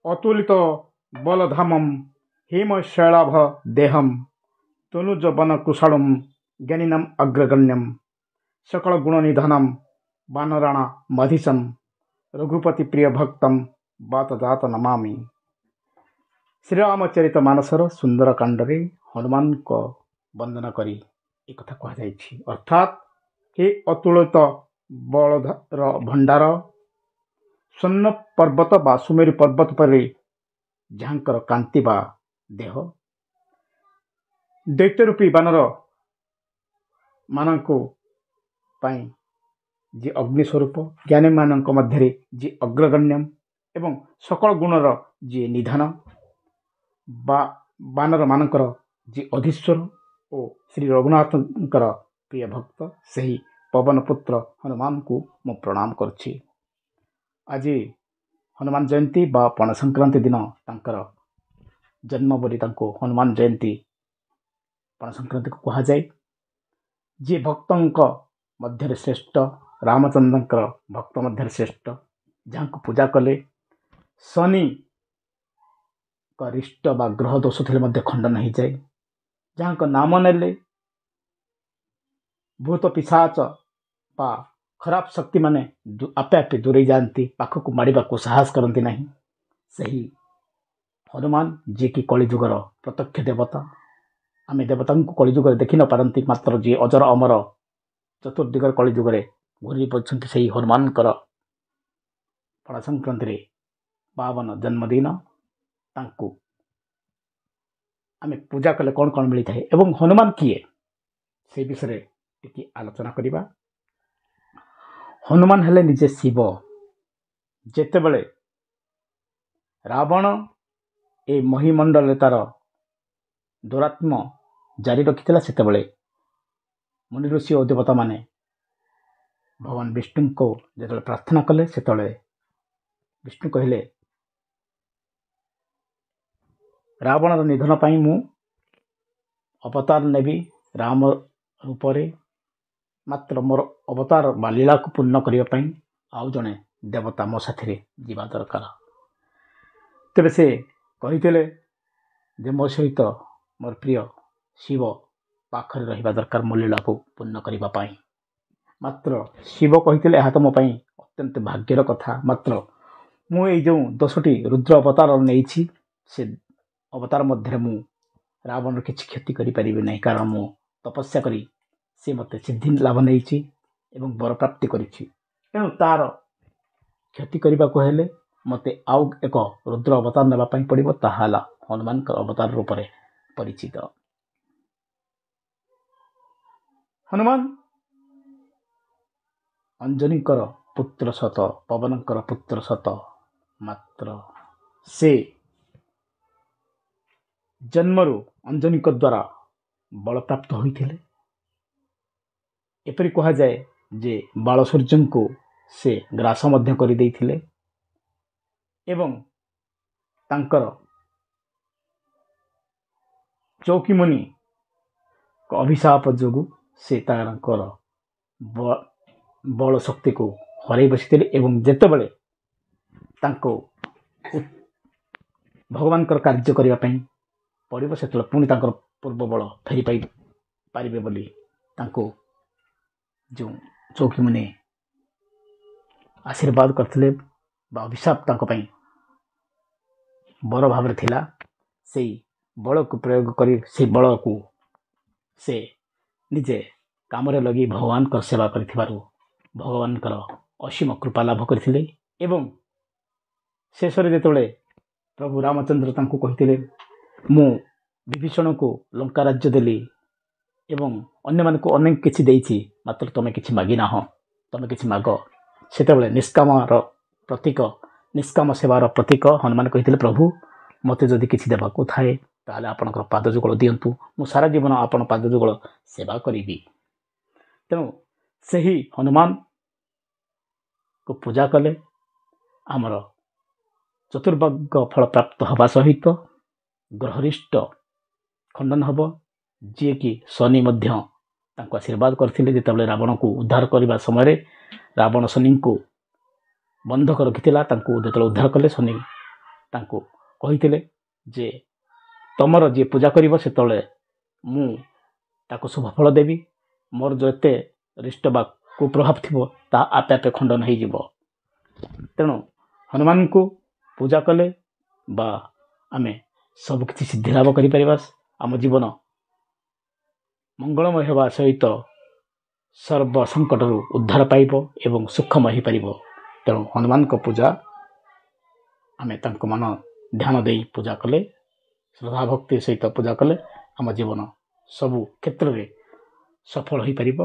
ଅତୁଳିତ ବଲଧାମମ୍ ହିମଶୈଳାଭ ଦେହମ୍ ତନୁଜବନ କୁଶଳମ୍ ଜ୍ଞାନିନମ୍ ଅଗ୍ରଗଣ୍ୟମ୍ ସକଳ ଗୁଣନିଧନମ୍ ବାନରାଣ ମଧୀଶମ୍ ରଘୁପତି ପ୍ରିୟ ଭକ୍ତମ୍ ବାତଜାତ ନମାମି। ଶ୍ରୀରାମଚରିତ ମାନସର ସୁନ୍ଦର କାଣ୍ଡରେ ହନୁମାନଙ୍କ ବନ୍ଦନା କରି ଏକଥା କୁହାଯାଇଛି। ଅର୍ଥାତ୍ ହେ ଅତୁଳିତ ବଳର ଭଣ୍ଡାର, ସ୍ୱର୍ଣ୍ଣ ପର୍ବତ ବା ସୁମେରୁ ପର୍ବତ ପରି ଯାହାଙ୍କର କାନ୍ତି ବା ଦେହ, ଦୈତ୍ୟରୂପୀ ବାନର ମାନଙ୍କ ପାଇଁ ଯିଏ ଅଗ୍ନି ସ୍ୱରୂପ, ଜ୍ଞାନୀମାନଙ୍କ ମଧ୍ୟରେ ଯିଏ ଅଗ୍ରଗଣ୍ୟମ୍ ଏବଂ ସକଳ ଗୁଣର ଯିଏ ନିଧାନ, ବାନରମାନଙ୍କର ଯିଏ ଅଧୀଶ୍ୱର ଓ ଶ୍ରୀ ରଘୁନାଥଙ୍କର ପ୍ରିୟ ଭକ୍ତ, ସେହି ପବନପୁତ୍ର ହନୁମାନଙ୍କୁ ମୁଁ ପ୍ରଣାମ କରୁଛି। ଆଜି ହନୁମାନ ଜୟନ୍ତୀ ବା ପଣା ସଂକ୍ରାନ୍ତି ଦିନ ତାଙ୍କର ଜନ୍ମ ବୋଲି ତାଙ୍କୁ ହନୁମାନ ଜୟନ୍ତୀ ପଣା ସଂକ୍ରାନ୍ତିକୁ କୁହାଯାଏ। ଯିଏ ଭକ୍ତଙ୍କ ମଧ୍ୟରେ ଶ୍ରେଷ୍ଠ, ରାମଚନ୍ଦ୍ରଙ୍କର ଭକ୍ତ ମଧ୍ୟରେ ଶ୍ରେଷ୍ଠ, ଯାହାଙ୍କୁ ପୂଜା କଲେ ଶନିଙ୍କ ରିଷ୍ଟ ବା ଗ୍ରହ ଦୋଷ ଥିଲେ ମଧ୍ୟ ଖଣ୍ଡନ ହୋଇଯାଏ, ଯାହାଙ୍କ ନାମ ନେଲେ ଭୂତ ପିଶାଚ ବା ଖରାପ ଶକ୍ତିମାନେ ଆପେ ଆପେ ଦୂରେଇ ଯାଆନ୍ତି, ପାଖକୁ ମାଡ଼ିବାକୁ ସାହସ କରନ୍ତି ନାହିଁ, ସେହି ହନୁମାନ ଯିଏକି କଳିଯୁଗର ପ୍ରତ୍ୟକ୍ଷ ଦେବତା। ଆମେ ଦେବତାଙ୍କୁ କଳିଯୁଗରେ ଦେଖି ନ ପାରନ୍ତି, ମାତ୍ର ଯିଏ ଅଜର ଅମର ଚତୁର୍ଦିଗର କଳିଯୁଗରେ ଘୂରି ପଡ଼ୁଛନ୍ତି, ସେହି ହନୁମାନଙ୍କର ପଣା ସଂକ୍ରାନ୍ତିରେ ପାବନ ଜନ୍ମଦିନ। ତାଙ୍କୁ ଆମେ ପୂଜା କଲେ କ'ଣ କ'ଣ ମିଳିଥାଏ ଏବଂ ହନୁମାନ କିଏ ସେ ବିଷୟରେ ଟିକେ ଆଲୋଚନା କରିବା। ହନୁମାନ ହେଲେ ନିଜେ ଶିବ। ଯେତେବେଳେ ରାବଣ ଏ ମହିମଣ୍ଡଳରେ ତାର ଦୁରାତ୍ମ ଜାରି ରଖିଥିଲା, ସେତେବେଳେ ମୁନି ଋଷି ଓ ଦେବତାମାନେ ଭଗବାନ ବିଷ୍ଣୁଙ୍କୁ ଯେତେବେଳେ ପ୍ରାର୍ଥନା କଲେ, ସେତେବେଳେ ବିଷ୍ଣୁ କହିଲେ ରାବଣର ନିଧନ ପାଇଁ ମୁଁ ଅବତାର ନେବି ରାମ ରୂପରେ, ମାତ୍ର ମୋର ଅବତାର ବା ଲୀଳାକୁ ପୂର୍ଣ୍ଣ କରିବା ପାଇଁ ଆଉ ଜଣେ ଦେବତା ମୋ ସାଥିରେ ଯିବା ଦରକାର। ତେବେ ସେ କହିଥିଲେ ଯେ ମୋ ସହିତ ମୋର ପ୍ରିୟ ଶିବ ପାଖରେ ରହିବା ଦରକାର ମୋ ଲୀଳାକୁ ପୂର୍ଣ୍ଣ କରିବା ପାଇଁ। ମାତ୍ର ଶିବ କହିଥିଲେ ଏହା ତ ମୋ ପାଇଁ ଅତ୍ୟନ୍ତ ଭାଗ୍ୟର କଥା, ମାତ୍ର ମୁଁ ଏଇ ଯେଉଁ 10ଟି ରୁଦ୍ର ଅବତାର ନେଇଛି, ସେ ଅବତାର ମଧ୍ୟରେ ମୁଁ ରାବଣର କିଛି କ୍ଷତି କରିପାରିବି ନାହିଁ, କାରଣ ମୁଁ ତପସ୍ୟା କରି ସେ ମୋତେ ସିଦ୍ଧି ଲାଭ ନେଇଛି ଏବଂ ବରପ୍ରାପ୍ତି କରିଛି। ତେଣୁ ତାର କ୍ଷତି କରିବାକୁ ହେଲେ ମୋତେ ଆଉ ଏକ ରୁଦ୍ର ଅବତାର ନେବା ପାଇଁ ପଡ଼ିବ, ତାହା ହେଲା ହନୁମାନଙ୍କର ଅବତାର ରୂପରେ ପରିଚିତ। ହନୁମାନ ଅଞ୍ଜନୀଙ୍କର ପୁତ୍ର ସତ, ପବନଙ୍କର ପୁତ୍ର ସତ, ମାତ୍ର ସେ ଜନ୍ମରୁ ଅଞ୍ଜନୀଙ୍କ ଦ୍ୱାରା ବଳପ୍ରାପ୍ତ ହୋଇଥିଲେ। ଏପରି କୁହାଯାଏ ଯେ ବାଳସୂର୍ଯ୍ୟଙ୍କୁ ସେ ଗ୍ରାସ ମଧ୍ୟ କରିଦେଇଥିଲେ ଏବଂ ତାଙ୍କର ଚୌକିମୁନିଙ୍କ ଅଭିଶାପ ଯୋଗୁଁ ସେ ତାଙ୍କର ବଳ ଶକ୍ତିକୁ ହରାଇ ବସିଥିଲେ ଏବଂ ଯେତେବେଳେ ତାଙ୍କୁ ଭଗବାନଙ୍କର କାର୍ଯ୍ୟ କରିବା ପାଇଁ ପଡ଼ିବ, ସେତେବେଳେ ପୁଣି ତାଙ୍କର ପୂର୍ବ ବଳ ଫେରି ପାରିବେ ବୋଲି ତାଙ୍କୁ ଯେଉଁ ଚୌକିମୁନି ଆଶୀର୍ବାଦ କରିଥିଲେ ବା ଅଭିଶାପ ତାଙ୍କ ପାଇଁ ବର ଭାବରେ ଥିଲା, ସେଇ ବଳକୁ ପ୍ରୟୋଗ କରି ସେଇ ବଳକୁ ସେ ନିଜେ କାମରେ ଲଗାଇ ଭଗବାନଙ୍କର ସେବା କରିଥିବାରୁ ଭଗବାନଙ୍କର ଅସୀମ କୃପା ଲାଭ କରିଥିଲେ। ଏବଂ ଶେଷରେ ଯେତେବେଳେ ପ୍ରଭୁ ରାମଚନ୍ଦ୍ର ତାଙ୍କୁ କହିଥିଲେ ମୁଁ ବିଭୀଷଣକୁ ଲଙ୍କା ରାଜ୍ୟ ଦେଲି ଏବଂ ଅନ୍ୟମାନଙ୍କୁ ଅନେକ କିଛି ଦେଇଛି, ମାତ୍ର ତୁମେ କିଛି ମାଗିନାହଁ, ତୁମେ କିଛି ମାଗ, ସେତେବେଳେ ନିଷ୍କାମ ସେବାର ପ୍ରତୀକ ହନୁମାନ କହିଥିଲେ ପ୍ରଭୁ ମୋତେ ଯଦି କିଛି ଦେବାକୁ ଥାଏ ତାହେଲେ ଆପଣଙ୍କର ପାଦ ଯୁଗଳ ଦିଅନ୍ତୁ, ମୁଁ ସାରା ଜୀବନ ଆପଣ ପାଦ ଯୁଗଳ ସେବା କରିବି। ତେଣୁ ସେହି ହନୁମାନଙ୍କୁ ପୂଜା କଲେ ଆମର ଚତୁର୍ଭୁଗ ଫଳ ପ୍ରାପ୍ତ ହେବା ସହିତ ଗ୍ରହରିଷ୍ଟ ଖଣ୍ଡନ ହେବ, ଯିଏକି ଶନି ମଧ୍ୟ ତାଙ୍କୁ ଆଶୀର୍ବାଦ କରିଥିଲେ। ଯେତେବେଳେ ରାବଣକୁ ଉଦ୍ଧାର କରିବା ସମୟରେ ରାବଣ ଶନିଙ୍କୁ ବନ୍ଧକ ରଖିଥିଲା, ତାଙ୍କୁ ଯେତେବେଳେ ଉଦ୍ଧାର କଲେ ଶନି ତାଙ୍କୁ କହିଥିଲେ ଯେ ତମର ଯିଏ ପୂଜା କରିବ ସେତେବେଳେ ମୁଁ ତାକୁ ଶୁଭଫଳ ଦେବି, ମୋର ଯେତେ ରିଷ୍ଟ ବା କୁପ୍ରଭାବ ଥିବ ତାହା ଆପେ ଆପେ ଖଣ୍ଡନ ହୋଇଯିବ। ତେଣୁ ହନୁମାନଙ୍କୁ ପୂଜା କଲେ ବା ଆମେ ସବୁକିଛି ସିଦ୍ଧି ଲାଭ କରିପାରିବା, ଆମ ଜୀବନ ମଙ୍ଗଳମୟ ହେବା ସହିତ ସର୍ବ ସଙ୍କଟରୁ ଉଦ୍ଧାର ପାଇବ ଏବଂ ସୁଖମୟ ହୋଇପାରିବ। ତେଣୁ ହନୁମାନଙ୍କ ପୂଜା ଆମେ ତାଙ୍କ ମନ ଧ୍ୟାନ ଦେଇ ପୂଜା କଲେ, ଶ୍ରଦ୍ଧା ଭକ୍ତି ସହିତ ପୂଜା କଲେ ଆମ ଜୀବନ ସବୁ କ୍ଷେତ୍ରରେ ସଫଳ ହୋଇପାରିବ।